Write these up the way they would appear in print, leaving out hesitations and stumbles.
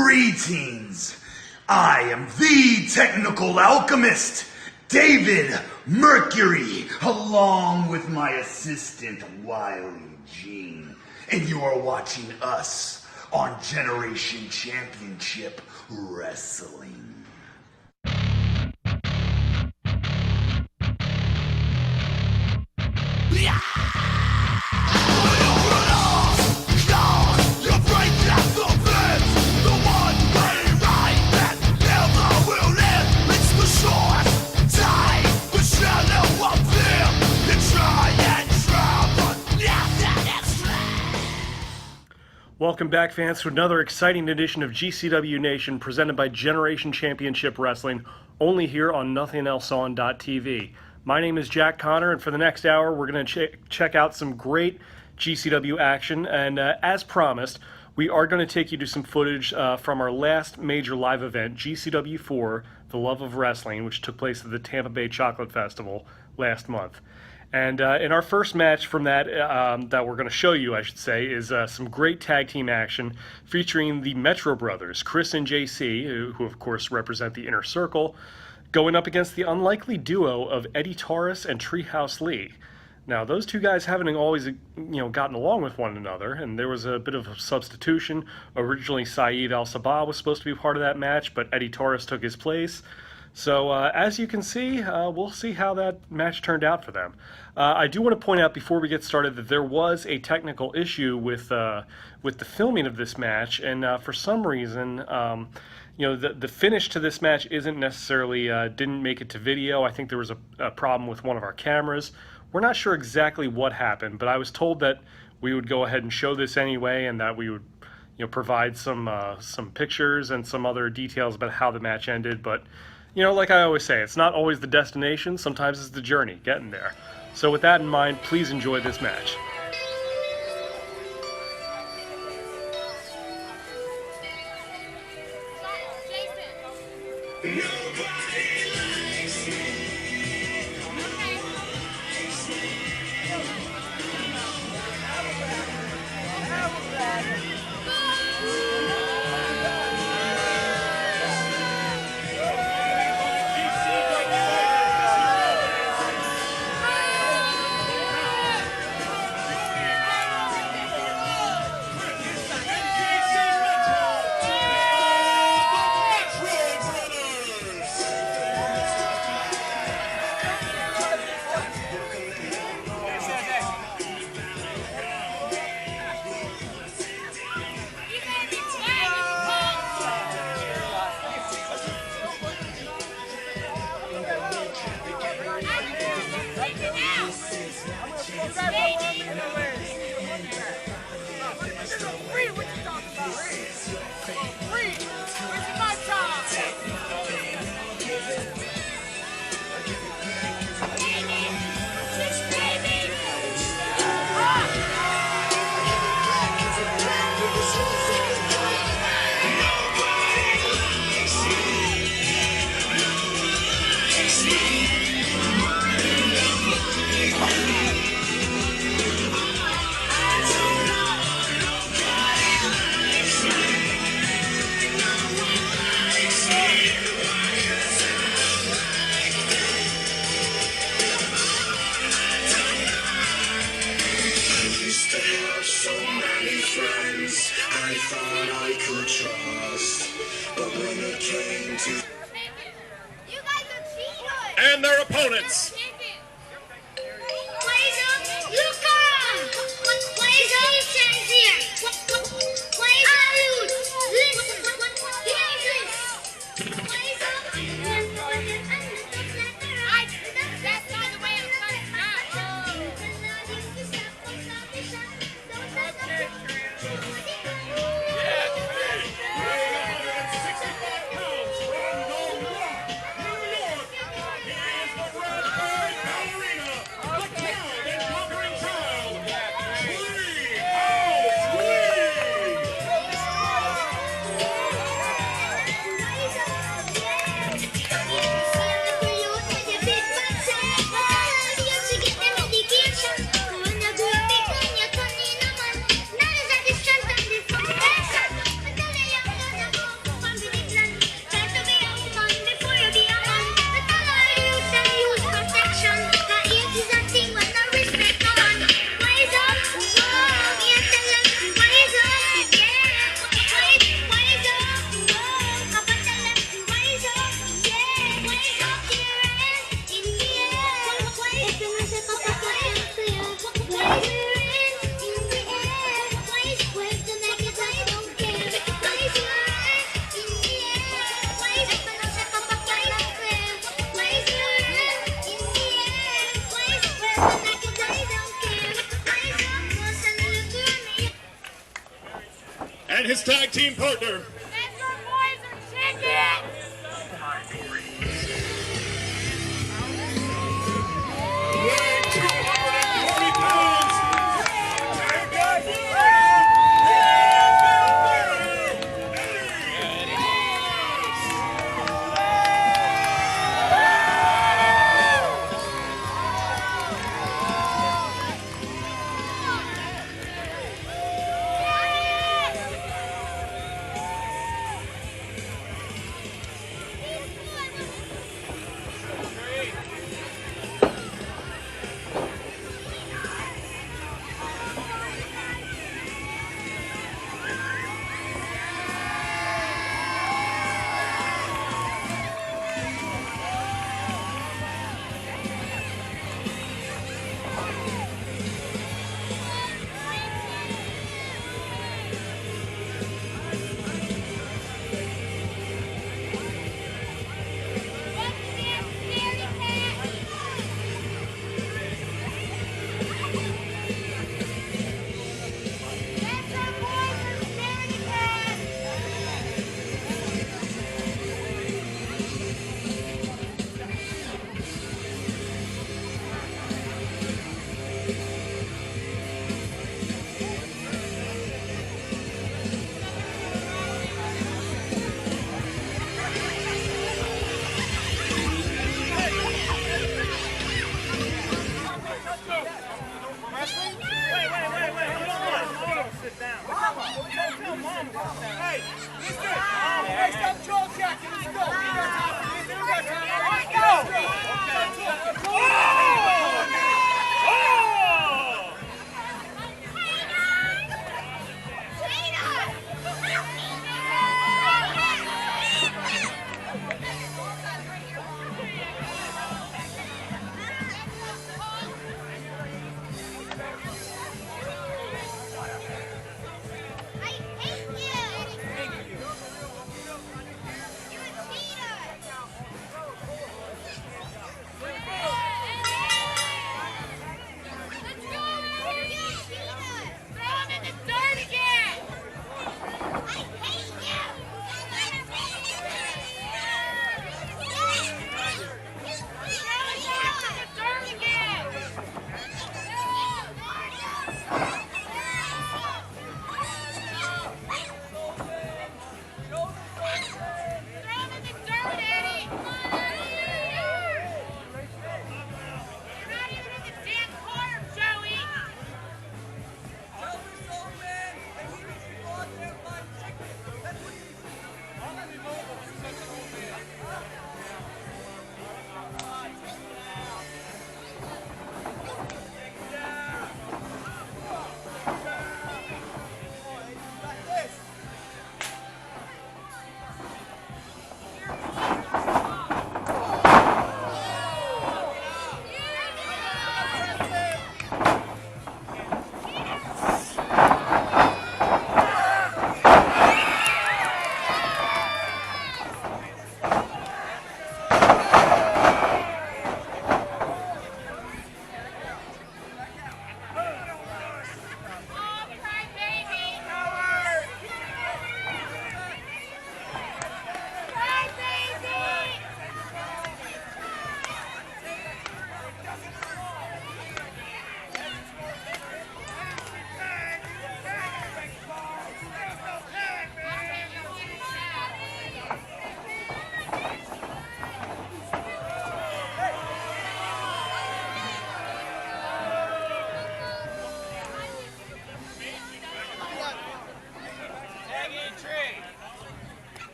Greetings! I am the technical alchemist, David Mercury, along with my assistant, Wiley Jean. And you are watching us on Generation Championship Wrestling. Welcome back, fans, to another exciting edition of GCW Nation presented by Generation Championship Wrestling, only here on NothingElseOn.tv. My name is Jack Connor, and for the next hour, we're going to check out some great GCW action. And as promised, we are going to take you to some footage from our last major live event, GCW 4, The Love of Wrestling, which took place at the Tampa Bay Chocolate Festival last month. And in our first match from that, that we're going to show you, I should say, is some great tag team action featuring the Metro Brothers, Chris and JC, who of course represent the Inner Circle, going up against the unlikely duo of Eddie Taurus and Treehouse Lee. Now, those two guys haven't always, gotten along with one another, and there was a bit of a substitution. Originally, Saeed Al-Sabah was supposed to be part of that match, but Eddie Taurus took his place. So as you can see, we'll see how that match turned out for them. I do want to point out before we get started that there was a technical issue with the filming of this match, and for some reason, the finish to this match isn't necessarily didn't make it to video. I think there was a problem with one of our cameras. We're not sure exactly what happened, but I was told that we would go ahead and show this anyway, and that we would provide some pictures and some other details about how the match ended, but. Like I always say, it's not always the destination, sometimes it's the journey, getting there. So with that in mind, please enjoy this match. And their opponents. And his tag team partner. Weighing 240 pounds.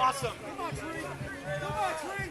Awesome. Come on, Tree. Come on, Tree.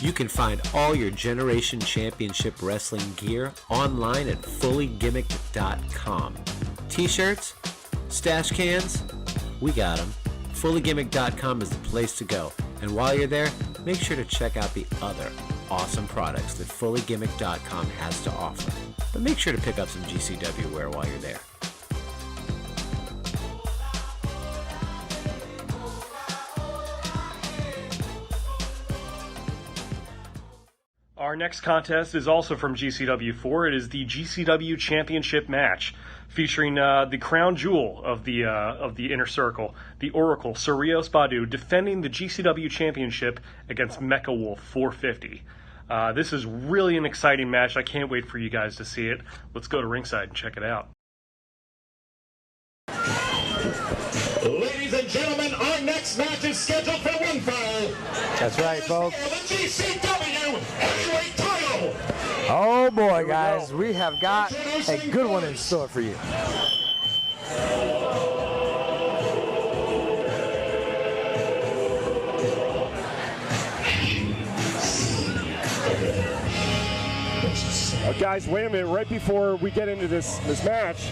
You can find all your Generation Championship Wrestling gear online at fullygimmicked.com. T-shirts? Stash cans? We got them. Fullygimmicked.com is the place to go. And while you're there, make sure to check out the other awesome products that fullygimmicked.com has to offer. But make sure to pick up some GCW wear while you're there. Our next contest is also from GCW4. It is the GCW Championship match, featuring the crown jewel of the Inner Circle, the Oracle, Surios Badu, defending the GCW Championship against Mecha Wolf 450. This is really an exciting match. I can't wait for you guys to see it. Let's go to ringside and check it out. Ladies and gentlemen, our next match is scheduled for one fall. That's right, folks. For the GCW Heavyweight title. Oh boy, guys, we have got a good one in store for you. Guys, wait a minute. Right before we get into this match,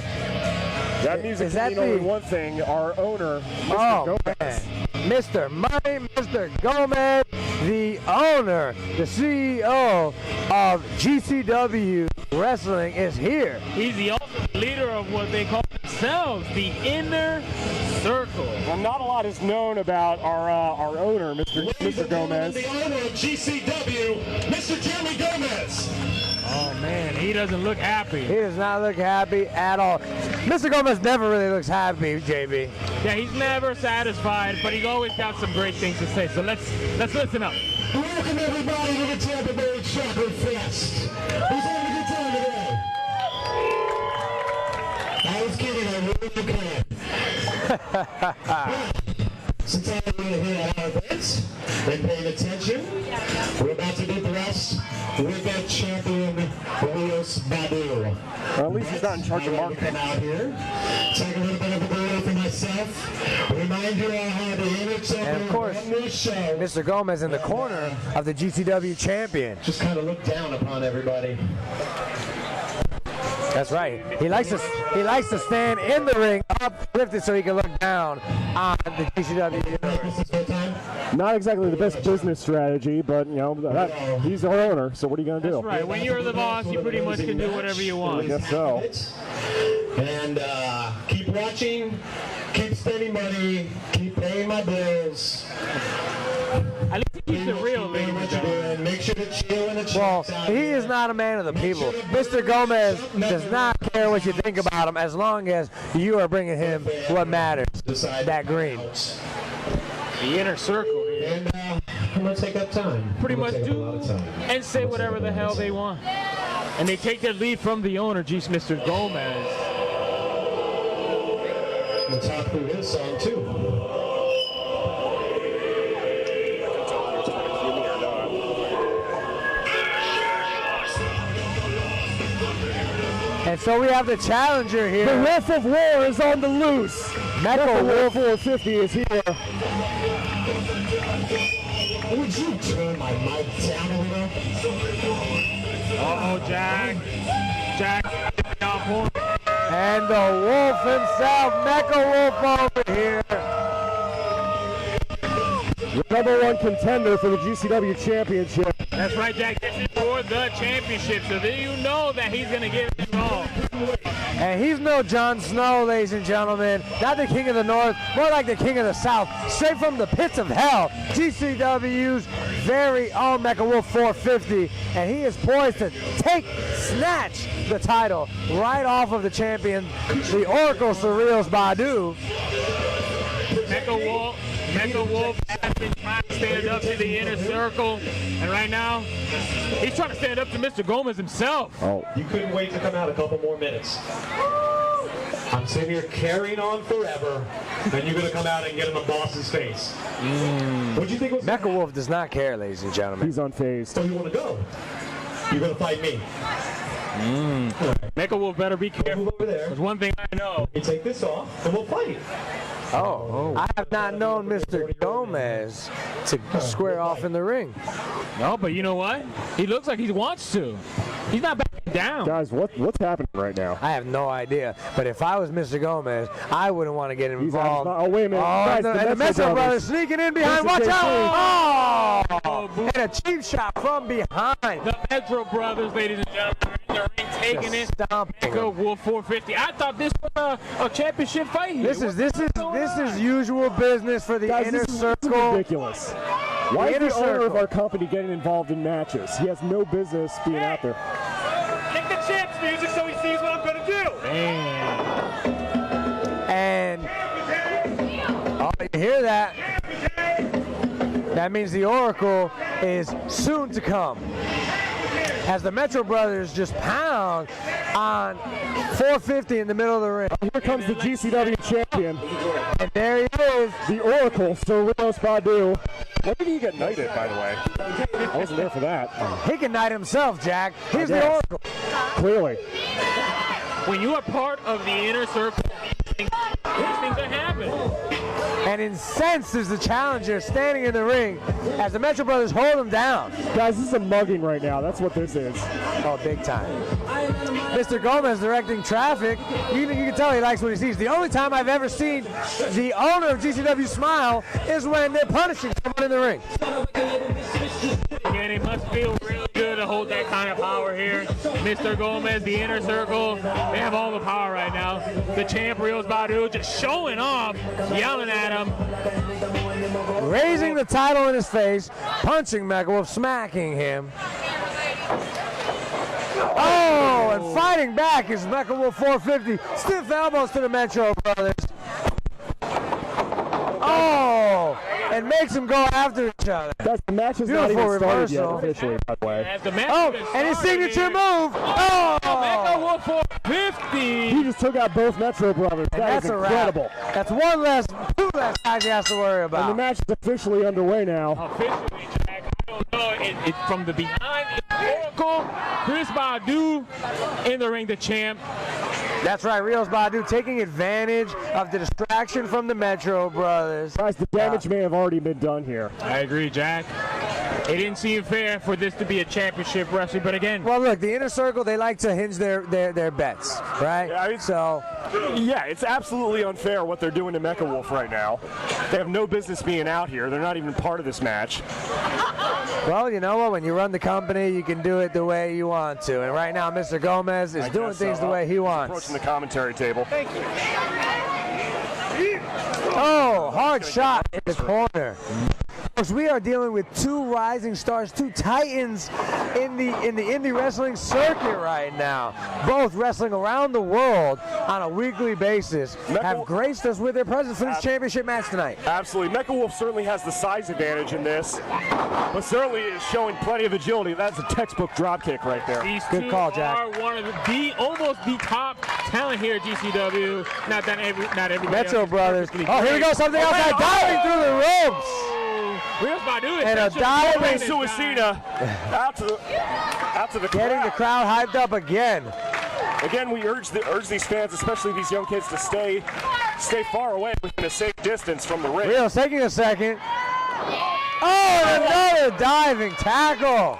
that music can mean only one thing. Our owner, Mr. Gomez. Mr. Money, Mr. Gomez, the owner, the CEO of GCW Wrestling is here. He's the ultimate leader of what they call themselves, the Inner Circle. Well, not a lot is known about our owner, Mr. Gomez. The owner of GCW, Mr. Jeremy Gomez. Oh man, he doesn't look happy. He does not look happy at all. Mr. Gomez never really looks happy, JB. Yeah, he's never satisfied, but he's always got some great things to say. So let's listen up. Welcome everybody to the Tampa Bay Chopper Fest. Who's having a good time today? I was kidding, I really can. So tell me we're here at our event and paying attention. We're about to get the rest with the champion, Rios Badu. Well, at least he's not in charge of marketing. Come out here, take a little bit of a photo for myself. Remind you all how the inner circle And of course, on this show. Mr. Gomez in the corner of the GCW champion. Just kind of look down upon everybody. That's right. He likes to stand in the ring, uplifted, so he can look down on the GCW universe. Not exactly the best business strategy, but you know he's our owner. So what are you gonna do? That's right. When you're the boss, you pretty much can do whatever you want. I guess so. And keep watching, keep spending money, keep paying my bills. At least he keeps it real, ladies and gentlemen. Make sure to chill in the Well, chat. he is not a man of the people. Mr. Gomez does not care what you think about him as long as you are bringing him what matters, that green. The inner circle here. And I'm going to take up time. Pretty much Take up a do lot of time. and say whatever the hell they want. And they take their lead from the owner, Mr. Gomez. We'll talk through his song too. And so we have the challenger here. The Wolf of War is on the loose. Mecha Wolf 450 is here. Would you turn my mic down a little? Uh-oh, Jack. Jack, on point. And the Wolf himself, Mecha Wolf over here. The #1 contender for the GCW Championship. That's right, Jack. This is for the championship, so then you know that he's going to get involved. And he's no Jon Snow, ladies and gentlemen. Not the King of the North, more like the King of the South. Straight from the pits of hell. GCW's very own Mecha Wolf 450. And he is poised to snatch the title right off of the champion, the Oracle Surreals Badu. Mecha Wolf has been trying to stand up to the inner circle, and right now, he's trying to stand up to Mr. Gomez himself. Oh, You couldn't wait to come out a couple more minutes. I'm sitting here carrying on forever, and you're going to come out and get in the boss's face. What'd you think was Mecha Wolf does not care, ladies and gentlemen. he's unfazed. So you want to go? You're going to fight me. Mecha Wolf better be careful. Move over there. There's one thing I know. You take this off, and we'll fight. Oh, I have not known Mr. Gomez to square off in the ring. No, but you know what? He looks like he wants to. He's not backing down. Guys, what's happening right now? I have no idea. But if I was Mr. Gomez, I wouldn't want to get involved. Oh, wait a minute. Guys, And the Metro Brothers sneaking in behind. Watch out! Oh! And a cheap shot from behind. The Metro Brothers, ladies and gentlemen, are in the ring taking it. Stomping Mecha him. Wolf 450. I thought this was a championship fight here. This is usual business for the Guys, inner this is circle. ridiculous. Why is inner the owner of circle. our company getting involved in matches? He has no business being out there. Kick the champs music so he sees what I'm going to do. And oh, you hear that? That means the Oracle is soon to come. As the Metro Brothers just pound on 450 in the middle of the ring. Here comes the GCW champion, And there he is. the Oracle, Surreals Badu. When did he get knighted, by the way? I wasn't there for that. He can knight himself, Jack. He's the Yes. Oracle. Clearly. When you are part of the inner circle, these things are happening. And incensed is the challenger standing in the ring as the Metro Brothers hold him down. Guys, this is a mugging right now. That's what this is. Oh, big time. Mr. Gomez directing traffic. You can tell he likes what he sees. The only time I've ever seen the owner of GCW smile is when they're punishing someone in the ring. Again, it must feel really good to hold that kind of power here. Mr. Gomez, the inner circle, they have all the power right now. The champ, Rios Badu, just showing off, yelling at him. Raising the title in his face, punching Mecha Wolf, smacking him. Oh, and fighting back is Mecha Wolf 450. Stiff elbows to the Metro Brothers. Oh, and makes them go after each other. The match is not even started yet officially, by the way. And his signature move. Oh! Mecca Wolf 450. He just took out both Metro Brothers. That is incredible. That's two less guys he has to worry about. And the match is officially underway now. Officially, Jack. I don't know. It's from the behind. It's Oracle. Chris Badu in the ring, the champ. That's right, Rios Badu taking advantage of the distraction from the Metro Brothers. Guys, the damage may have already been done here. I agree, Jack. It didn't seem fair for this to be a championship wrestling, but again. Well, look, the Inner Circle, they like to hinge their bets, right? Yeah, it's absolutely unfair what they're doing to Mecha Wolf right now. They have no business being out here. They're not even part of this match. Well, you know what? When you run the company, you can do it the way you want to. And right now, Mr. Gomez is doing things the way he wants. Approaching the commentary table. Thank you. Oh, hard shot in the corner. We are dealing with two rising stars, two titans in the indie wrestling circuit right now. Both wrestling around the world on a weekly basis, have graced us with their presence for this championship match tonight. Absolutely. Mecha Wolf certainly has the size advantage in this, but certainly is showing plenty of agility. That's a textbook dropkick right there. These Good call, Jack. Are one of almost the top talent here at GCW. Not everybody. Metro Brothers. Oh, here we go. Something outside. Diving through the ropes. Rios Badu And a diving Suicida out to the crowd. Getting the crowd hyped up again. Again, we urge these fans, especially these young kids, to stay far away within a safe distance from the ring. Rios taking a second. Oh, and another diving tackle.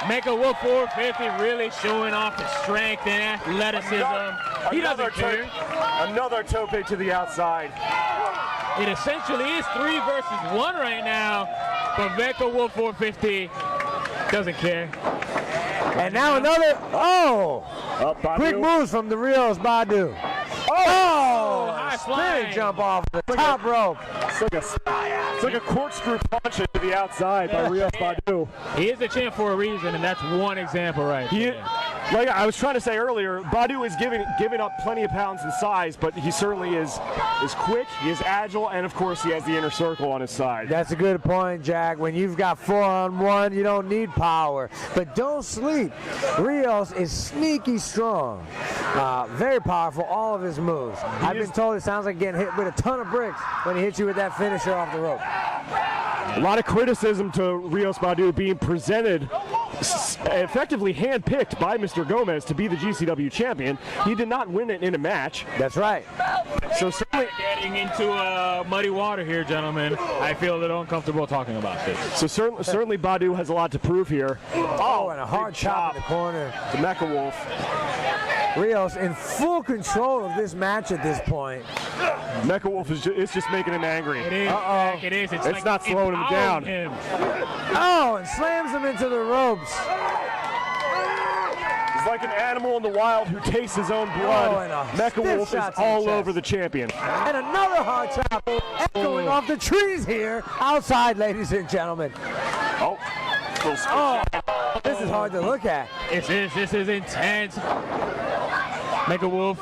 Mecha Wolf 450 really showing off his strength and athleticism. He doesn't care. Another tope to the outside. It essentially is 3 versus 1 right now, but Mecha Wolf 450 doesn't care. And now another, quick moves from the Rios Badu. High flying. Big jump off the top rope. It's like a corkscrew punch into the outside by Rios Badu. He is the champ for a reason, and that's one example right there. Like I was trying to say earlier, Badu is giving up plenty of pounds in size, but he certainly is quick, he is agile, and of course he has the Inner Circle on his side. That's a good point, Jack. When you've got 4-on-1, you don't need power. But don't sleep. Rios is sneaky strong. Very powerful, all of his moves. I've been told it sounds like getting hit with a ton of bricks when he hits you with that finisher off the rope. A lot of criticism to Rios Badu being presented, effectively handpicked by Mr. Gomez to be the GCW champion. He did not win it in a match. That's right. So certainly getting into muddy water here, gentlemen. I feel a little uncomfortable talking about this. So certainly Badu has a lot to prove here. Oh, and a hard chop in the corner. The Mecha Wolf. Rios in full control of this match at this point. Mecha Wolf is just making him angry. It is. Jack, it is. It's like not slowing him down. Oh, and slams him into the ropes. He's like an animal in the wild who tastes his own blood. Mecha Wolf is all over the champion. And another hard chop echoing off the trees here outside, ladies and gentlemen. This is hard to look at. This is intense. Mecha Wolf.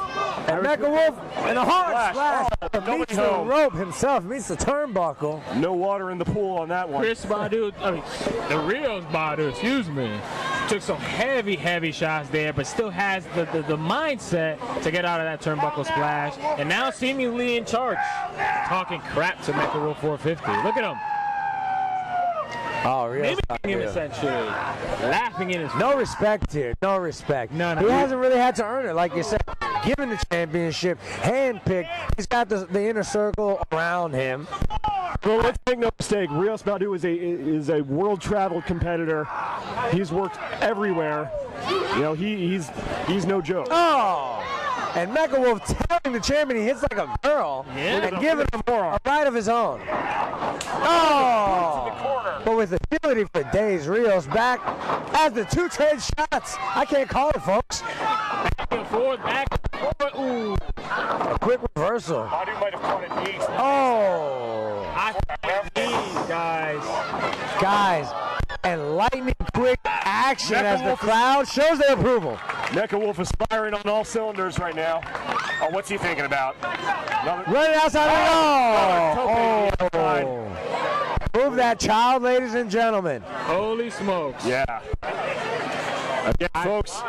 And Mecha Wolf and a hard splash. Meets the rope himself, meets the turnbuckle. No water in the pool on that one. Chris Badu, the Rios Badu, excuse me, took some heavy shots there, but still has the mindset to get out of that turnbuckle splash. And now seemingly in charge, talking crap to Mecha Wolf 450. Look at him. Oh, Rios Badu. Him essentially, laughing in his face. No respect here, no respect. No. He hasn't really had to earn it, like you said. Given the championship, handpicked, he's got the Inner Circle around him. Well, let's make no mistake. Rios Badu is a world-traveled competitor. He's worked everywhere. You know, he's no joke. Oh, and Mecha Wolf telling the champion he hits like a girl and giving him a right of his own. Oh, but with agility for days, Rios back as the two trade shots. I can't call it, folks. Back and forth. Ooh. A quick reversal. Badu might have caught it knees. Oh. Guys, and lightning quick action as the crowd shows their approval. Mecha Wolf is firing on all cylinders right now. Oh, what's he thinking about? Running outside the move that child, ladies and gentlemen. Holy smokes. Yeah. Again, folks.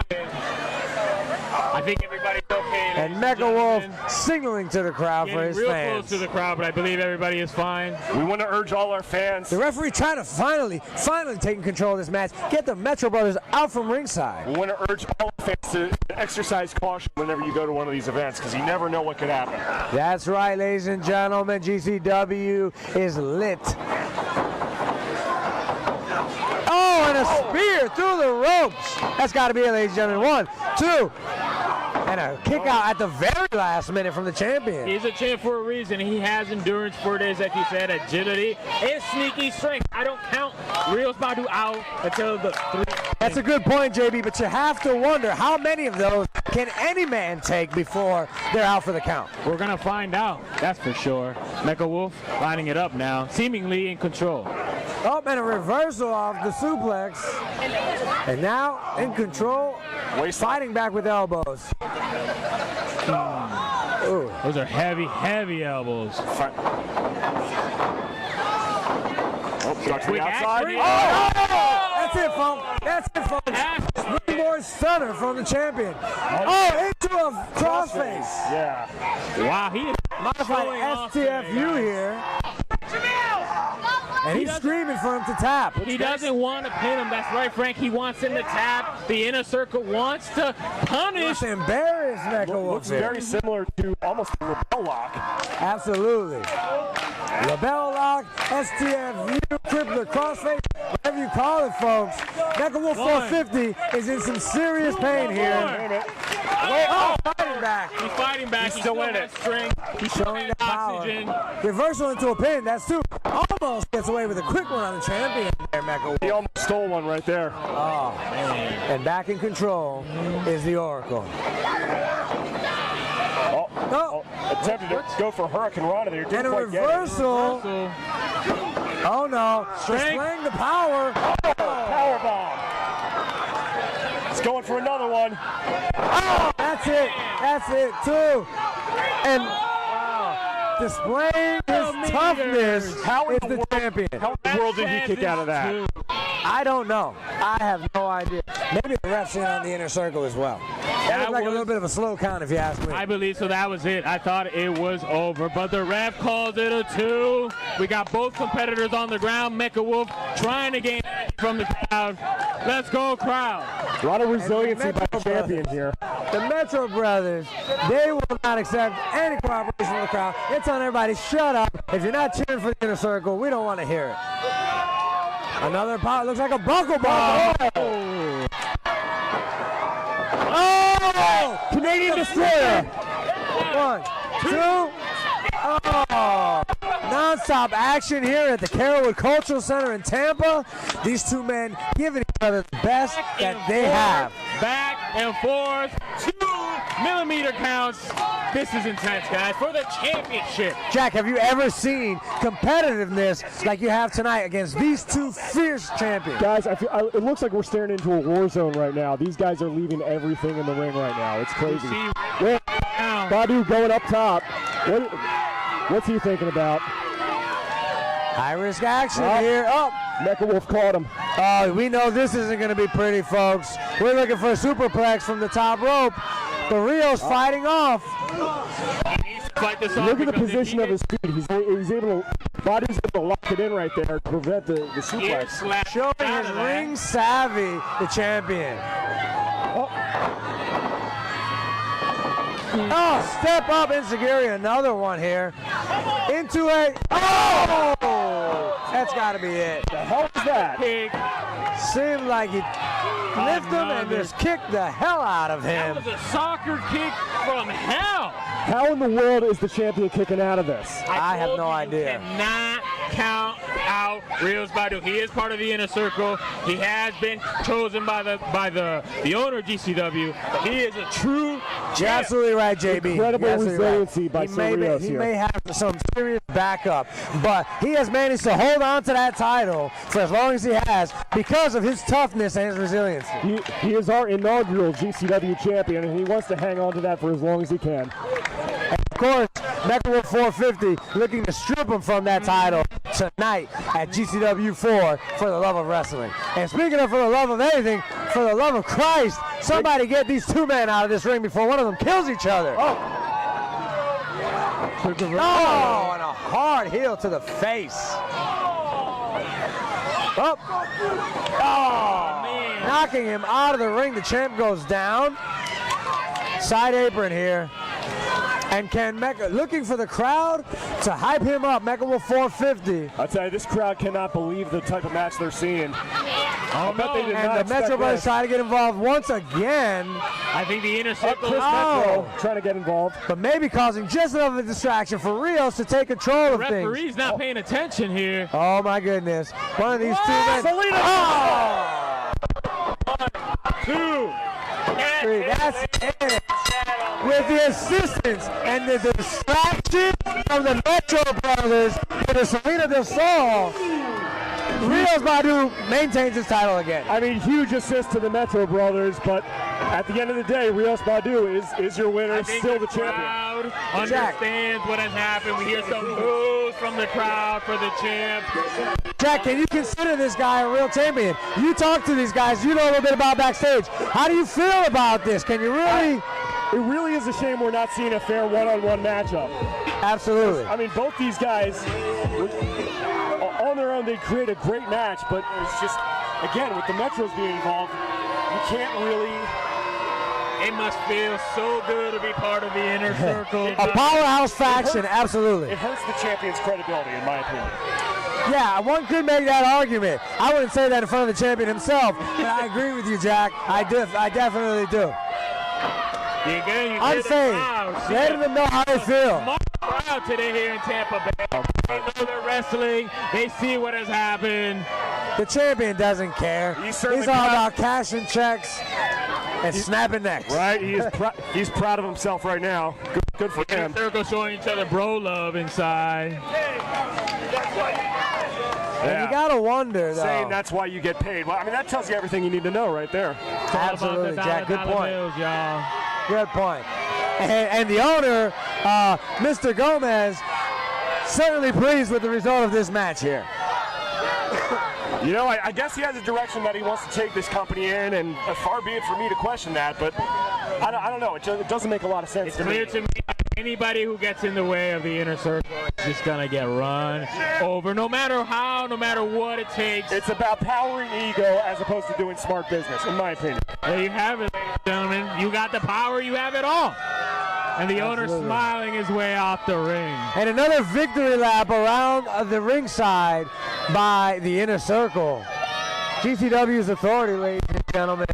I think everybody's okay. And Mecha Wolf signaling to the crowd for Getting his real fans. close to the crowd, but I believe everybody is fine. We want to urge all our fans. The referee trying to finally taking control of this match. Get the Metro Brothers out from ringside. We want to urge all our fans to exercise caution whenever you go to one of these events, because you never know what could happen. That's right, ladies and gentlemen. GCW is lit. Oh, and a spear through the ropes. That's got to be it, ladies and gentlemen. 1, 2. And a kick out at the very last minute from the champion. He's a champ for a reason. He has endurance for days, like you said, agility, and sneaky strength. I don't count Rios Badu out until the 3. That's a good point, JB, but you have to wonder how many of those can any man take before they're out for the count? We're going to find out, that's for sure. Mecha Wolf lining it up now, seemingly in control. Oh, and a reversal off the suplex. And now in control, fighting back with elbows. Ooh. Those are heavy, heavy elbows. Quick outside. That's it, folks. That's it, folks. Springboard stunner from the champion. Oh, into a crossface. Yeah. Wow, he is Modified STFU here. And he's screaming for him to tap. He doesn't want to pin him. That's right, Frank. He wants him to tap. The inner circle wants to punish. Let's embarrass Mecha Wolf. Looks very similar to almost a lapel lock. Absolutely. Label lock, STFU, crippler, crossface, whatever you call it, folks. Mecha Wolf 450 is in some serious pain here. Oh, fighting back. He's fighting back. He's still in it. Strength. He's Showing the power. oxygen. Reversal into a pin. That's 2. Almost gets away with a quick one on the champion there, Mecha Wolf. He almost stole one right there. Oh, and back in control is the Oracle. Oh, attempted to go for Hurricane Rana there. And a reversal. Oh no, displaying the power. Power bomb. He's going for another one. Oh, that's it too. And displaying his toughness is the champion. How in the world did he kick out of that? I don't know. I have no idea. Maybe the ref's in on the inner circle as well. That looked like a little bit of a slow count, if you ask me. I believe so. That was it. I thought it was over, but the ref calls it a 2. We got both competitors on the ground. Mecha Wolf trying to gain from the crowd. Let's go, crowd. A lot of resiliency by the champion here. The Metro Brothers, they will not accept any cooperation from the crowd. They're telling everybody, shut up. If you're not cheering for the inner circle, we don't want to hear it. Another power, looks like a buckle ball. Oh! Canadian Destroyer. 1, 2. Oh! Non-stop action here at the Carrollwood Cultural Center in Tampa. These two men giving each other the best that they have. Back and forth, 2mm counts. This is intense, guys, for the championship. Jack, have you ever seen competitiveness like you have tonight against these two fierce champions? Guys, it looks like we're staring into a war zone right now. These guys are leaving everything in the ring right now. It's crazy. Badu going up top. What's he thinking about? High risk action here. Oh, Mecha Wolf caught him. Oh, we know this isn't going to be pretty, folks. We're looking for a superplex from the top rope. But Rio's fighting off. Look at the position of his feet. He's able to, Badu's able to lock it in right there to prevent the suplex. Showing his ring savvy, the champion. Oh, step up Inseguri, another one here. Into a, oh! That's got to be it. The hell is that? Seemed like he lifted him and just kicked the hell out of him. That was a soccer kick from hell. How in the world is the champion kicking out of this? I have no idea. You cannot count out Rios Badu. He is part of the inner circle. He has been chosen by the owner of GCW. He is a true You're absolutely right, JB. Incredible resiliency by Rios He here. may have some serious backup, but he has managed to hold on to that title for as long as he has because of his toughness and his resiliency. He is our inaugural GCW champion, and he wants to hang on to that for as long as he can. And of course, Mecha Wolf 450 looking to strip him from that title tonight at GCW 4 for the love of wrestling. And speaking of for the love of anything, for the love of Christ, somebody get these two men out of this ring before one of them kills each other. Oh, and a hard heel to the face. Up. Oh, knocking him out of the ring. The champ goes down. Side apron here. And can Mecha, looking for the crowd to hype him up, Mecha Wolf 450. I'll tell you, this crowd cannot believe the type of match they're seeing. I bet they did not And the expect Metro Brothers this. trying to get involved once again. I think the inner circle. Chris Metro trying to get involved. But maybe causing just enough of a distraction for Rios to take control of things. Referee's not paying attention here. Oh my goodness. One of these two men. Oh! 2, 3. That's it. With the assistance and the distraction from the Metro Brothers to the Selena del Sol, Rios Badu maintains his title again. I mean, huge assist to the Metro Brothers, but at the end of the day, Rios Badu is your winner, still the champion. Crowd understands what has happened. We hear some boos from the crowd for the champ. Jack, can you consider this guy a real champion? You talk to these guys, you know a little bit about backstage. How do you feel about this? Can you really? It really is a shame we're not seeing a fair one-on-one matchup. Absolutely. I mean, both these guys, on their own, they create a great match, but it's just, again, with the Metros being involved, you can't really... It must feel so good to be part of the inner circle. A powerhouse faction, absolutely. It hurts the champion's credibility, in my opinion. Yeah, one could make that argument. I wouldn't say that in front of the champion himself, but I agree with you, Jack. I definitely do. Unfazed, letting them know how they feel. Smart crowd today here in Tampa Bay. They know they're wrestling. They see what has happened. The champion doesn't care. He's all about cashing checks and snapping necks. Right, he's proud of himself right now. Good for him. Circle showing each other bro love inside. And you gotta wonder, though. Saying that's why you get paid. Well, I mean, that tells you everything you need to know right there. Absolutely, Jack. Good point. Bills, y'all. Good point. And the owner, Mr. Gomez, certainly pleased with the result of this match here. You know, I guess he has a direction that he wants to take this company in, and far be it for me to question that, but I don't know. It doesn't make a lot of sense It's to clear me. to me anybody who gets in the way of the inner circle is just going to get run over, no matter how, no matter what it takes. It's about powering ego as opposed to doing smart business, in my opinion. There you have it, ladies and gentlemen. You got the power, you have it all. And the owner smiling his way off the ring. And another victory lap around the ringside by the inner circle. GCW's authority, ladies and gentlemen.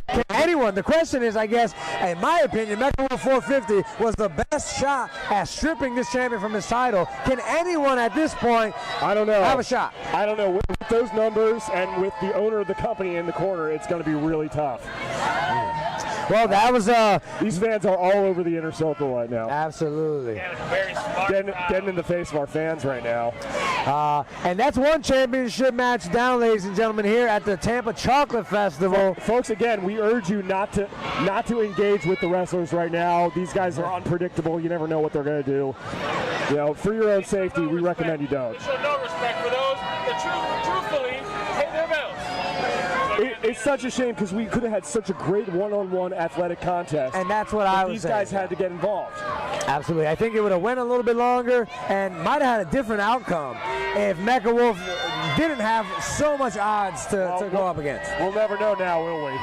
Can anyone, the question is, I guess, in my opinion, Mecha Wolf 450 was the best shot at stripping this champion from his title. Can anyone at this point have a shot? I don't know. With those numbers and with the owner of the company in the corner, it's going to be really tough. Well, that was these fans are all over the inner circle right now. Absolutely. Very smart. Getting in the face of our fans right now. And that's one championship match down, ladies and gentlemen, here at the Tampa Chocolate Festival. Folks, again, we urge you not to engage with the wrestlers right now. These guys are unpredictable. You never know what they're going to do. You know, for your own safety, we recommend you don't. We show no respect for those that truthfully pay their bills. It's such a shame because we could have had such a great one-on-one athletic contest. And that's what I was these saying. guys had to get involved. Absolutely. I think it would have went a little bit longer and might have had a different outcome if Mecha Wolf didn't have so much odds to go up against. We'll never know now, will we?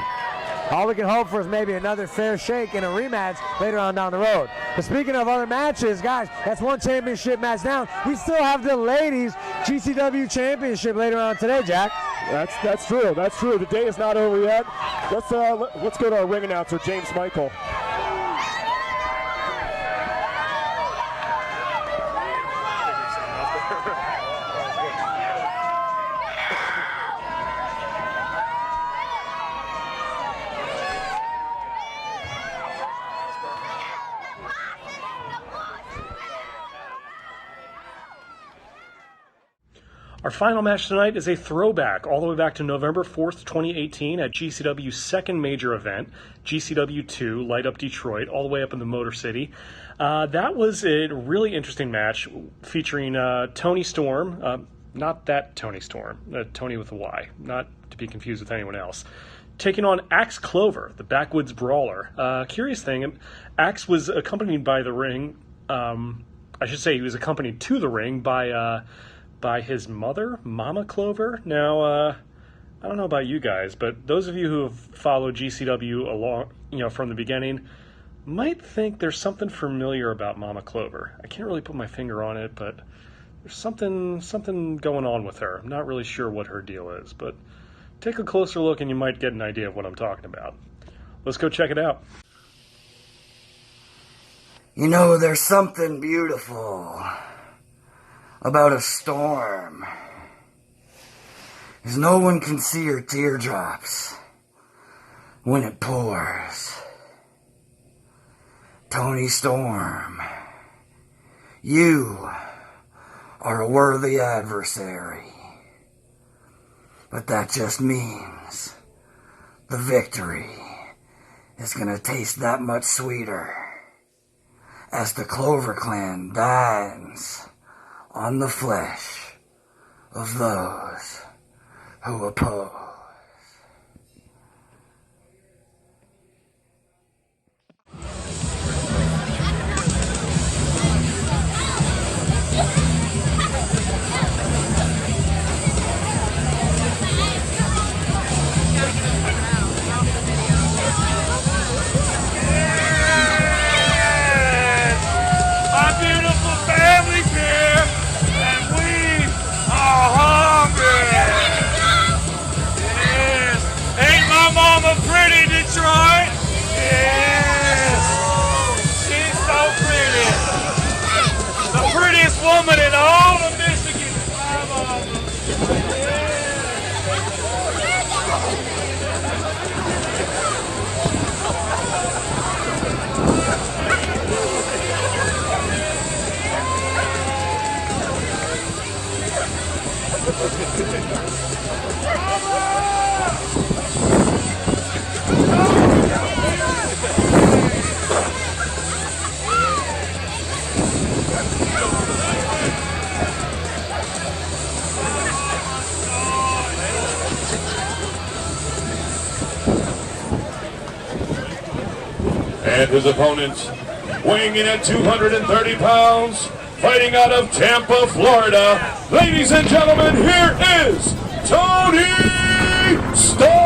All we can hope for is maybe another fair shake in a rematch later on down the road. But speaking of other matches, guys, that's one championship match down. We still have the ladies GCW championship later on today, Jack. That's true. That's true. The day is not over yet. Let's go to our ring announcer, James Michael. Our final match tonight is a throwback all the way back to November 4th, 2018 at GCW's second major event, GCW 2, Light Up Detroit, all the way up in the Motor City. That was a really interesting match featuring Tony Storm, not that Tony Storm, Tony with a Y, not to be confused with anyone else, taking on Axe Clover, the Backwoods Brawler. Curious thing, Axe was accompanied by the ring, I should say he was accompanied to the ring by his mother, Mama Clover. Now, I don't know about you guys, but those of you who have followed GCW along, from the beginning, might think there's something familiar about Mama Clover. I can't really put my finger on it, but there's something going on with her. I'm not really sure what her deal is, but take a closer look and you might get an idea of what I'm talking about. Let's go check it out. There's something beautiful about a storm. 'Cause no one can see her teardrops when it pours. Tony Storm, you are a worthy adversary. But that just means the victory is gonna taste that much sweeter as the Clover Clan dines on the flesh of those who oppose. Woman in all of Michigan. And his opponent, weighing in at 230 pounds, fighting out of Tampa, Florida. Ladies and gentlemen, here is Tony Storm!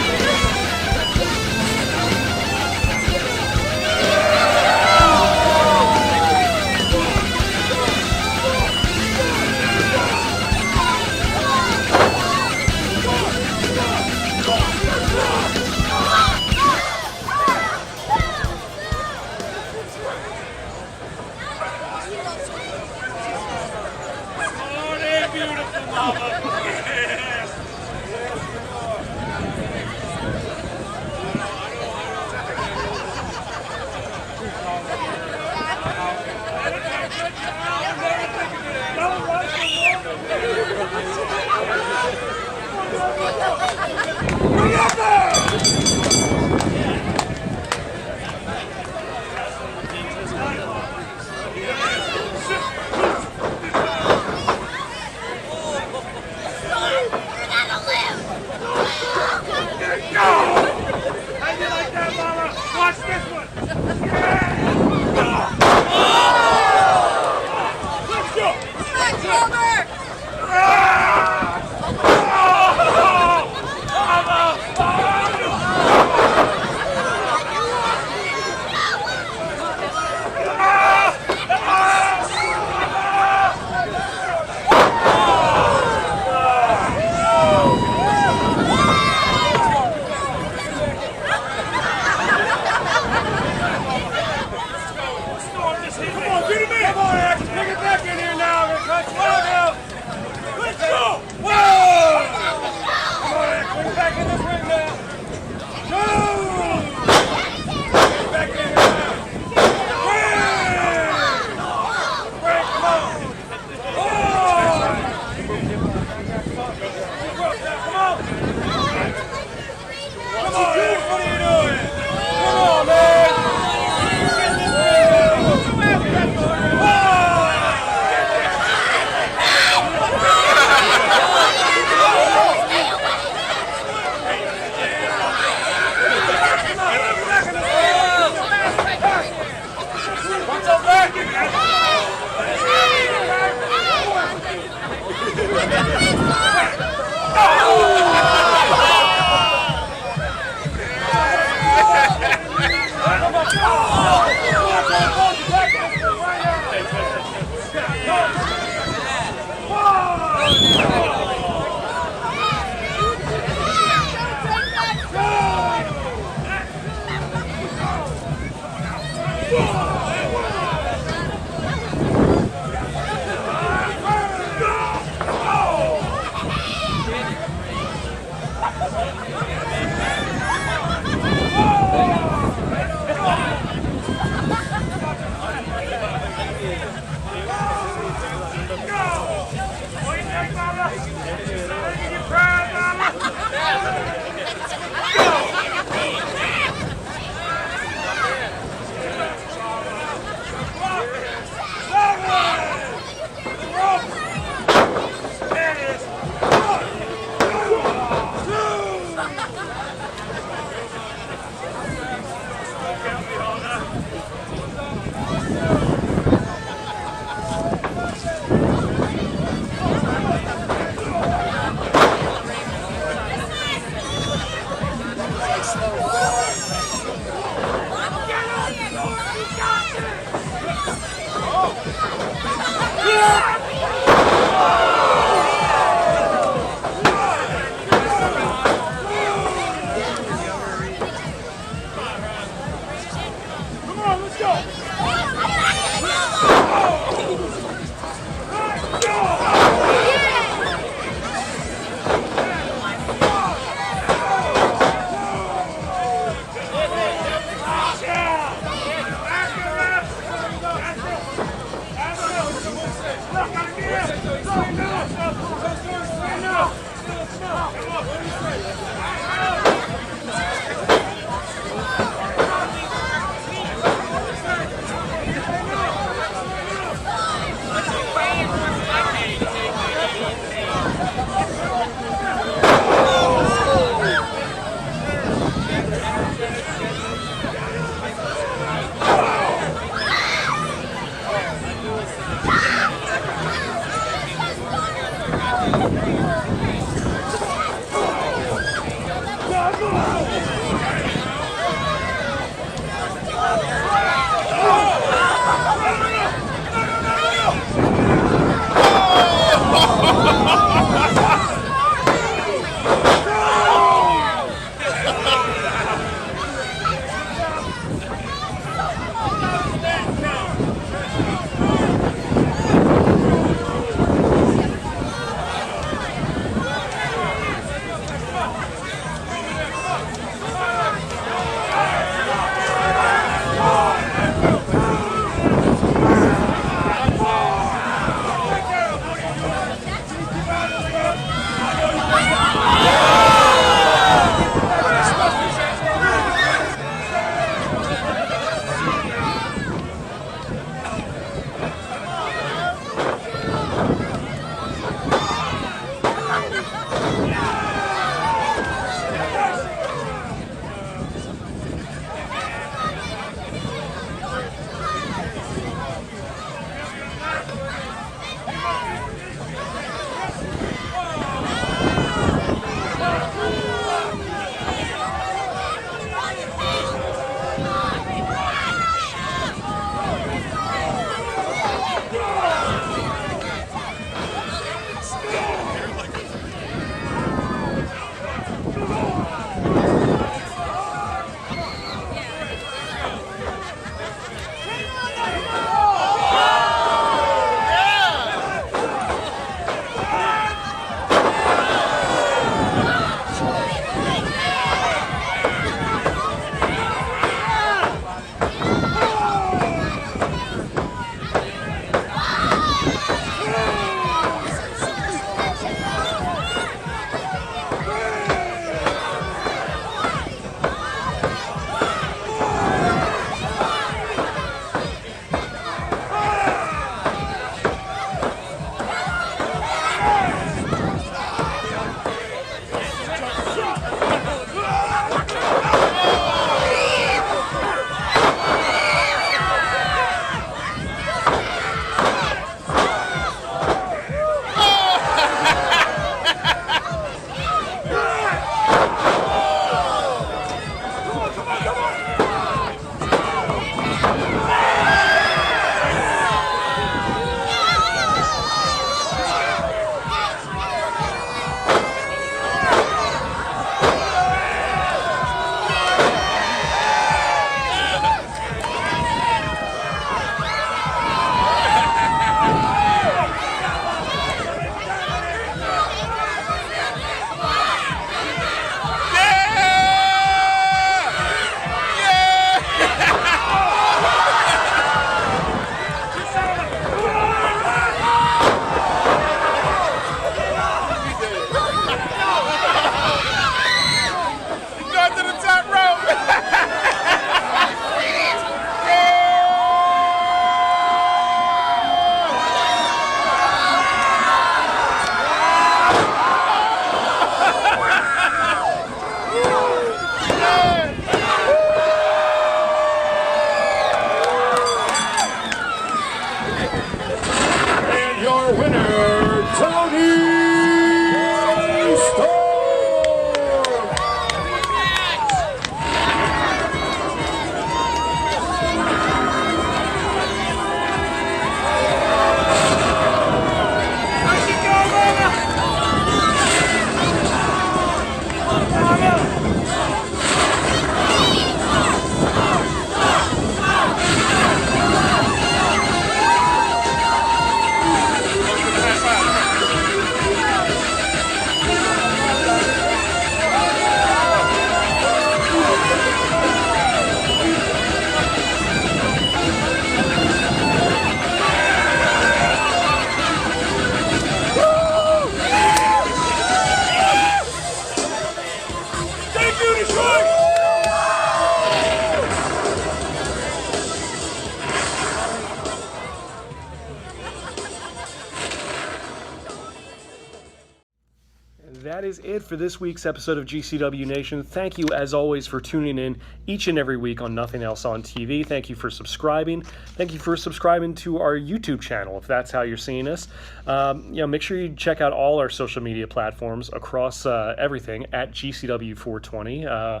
that is it for this week's episode of GCW Nation. Thank you, as always, for tuning in each and every week on Nothing Else on TV. Thank you for subscribing. Thank you for subscribing to our YouTube channel, if that's how you're seeing us. Make sure you check out all our social media platforms across everything at GCW420. I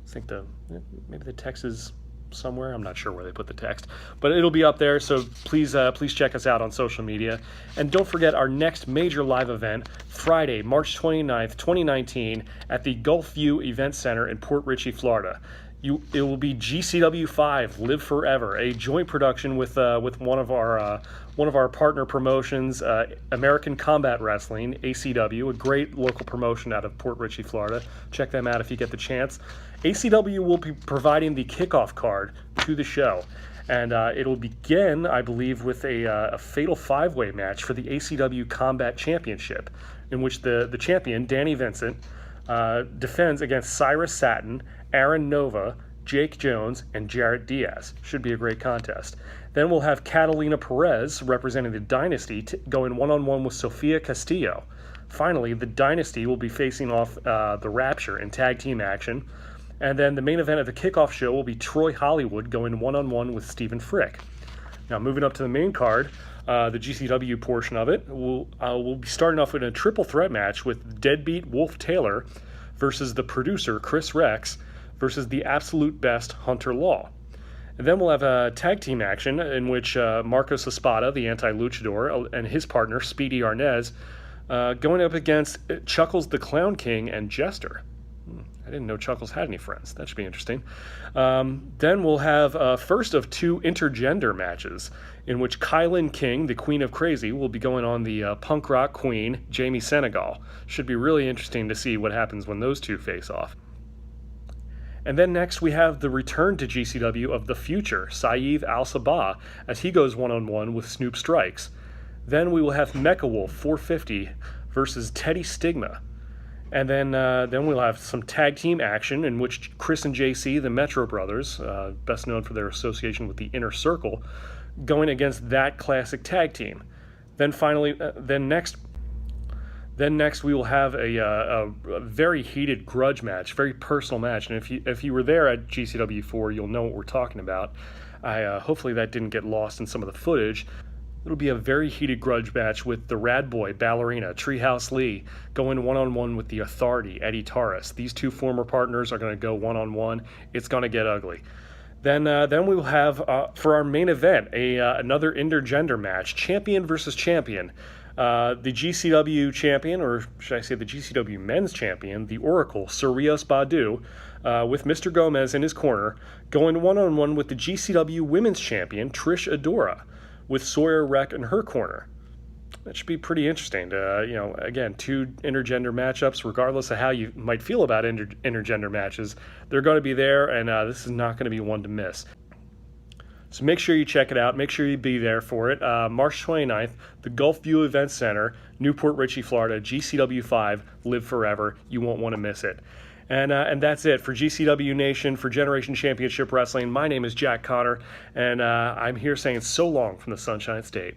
think maybe the text is somewhere. I'm not sure where they put the text, but it'll be up there, so please check us out on social media. And don't forget our next major live event, Friday, March 29th, 2019, at the Gulfview Event Center in Port Richey, Florida. It will be GCW 5 Live Forever, a joint production with one of our partner promotions, American Combat Wrestling, ACW, a great local promotion out of Port Richey, Florida. Check them out if you get the chance. ACW will be providing the kickoff card to the show, and it'll begin, I believe, with a fatal five-way match for the ACW Combat Championship, in which the champion, Danny Vincent, defends against Cyrus Satin, Aaron Nova, Jake Jones, and Jarrett Diaz. Should be a great contest. Then we'll have Catalina Perez representing the Dynasty going one-on-one with Sofia Castillo. Finally, the Dynasty will be facing off the Rapture in tag team action. And then the main event of the kickoff show will be Troy Hollywood going one-on-one with Stephen Frick. Now, moving up to the main card, the GCW portion of it, we'll be starting off with a triple threat match with Deadbeat Wolf Taylor versus the producer Chris Rex versus the absolute best Hunter Law. And then we'll have a tag team action in which Marcos Espada, the anti-luchador, and his partner Speedy Arnez going up against Chuckles the Clown King and Jester. I didn't know Chuckles had any friends. That should be interesting. Then we'll have first of two intergender matches in which Kylan King, the Queen of Crazy, will be going on the punk rock queen, Jamie Senegal. Should be really interesting to see what happens when those two face off. And then next we have the return to GCW of the future, Saeed Al-Sabah, as he goes one-on-one with Snoop Strikes. Then we will have Mecha Wolf 450 versus Teddy Stigma. And then we'll have some tag team action in which Chris and JC, the Metro Brothers, best known for their association with the Inner Circle, going against that classic tag team. Then finally, next we will have a very heated grudge match, very personal match. And if you were there at GCW4, you'll know what we're talking about. Hopefully that didn't get lost in some of the footage. It'll be a very heated grudge match with the Rad Boy, Ballerina, Treehouse Lee, going one-on-one with the Authority, Eddie Taurus. These two former partners are going to go one-on-one. It's going to get ugly. Then we will have, for our main event, another intergender match, champion versus champion. The GCW champion, or should I say the GCW men's champion, the Oracle, Sir Rios Badu, with Mr. Gomez in his corner, going one-on-one with the GCW women's champion, Trish Adora, with Sawyer Wreck in her corner. That should be pretty interesting. Again, two intergender matchups, regardless of how you might feel about intergender matches, they're going to be there, and this is not going to be one to miss. So make sure you check it out. Make sure you be there for it. March 29th, the Gulfview Event Center, Newport Richey, Florida, GCW 5, Live Forever. You won't want to miss it. And that's it for GCW Nation, for Generation Championship Wrestling. My name is Jack Connor, and I'm here saying so long from the Sunshine State.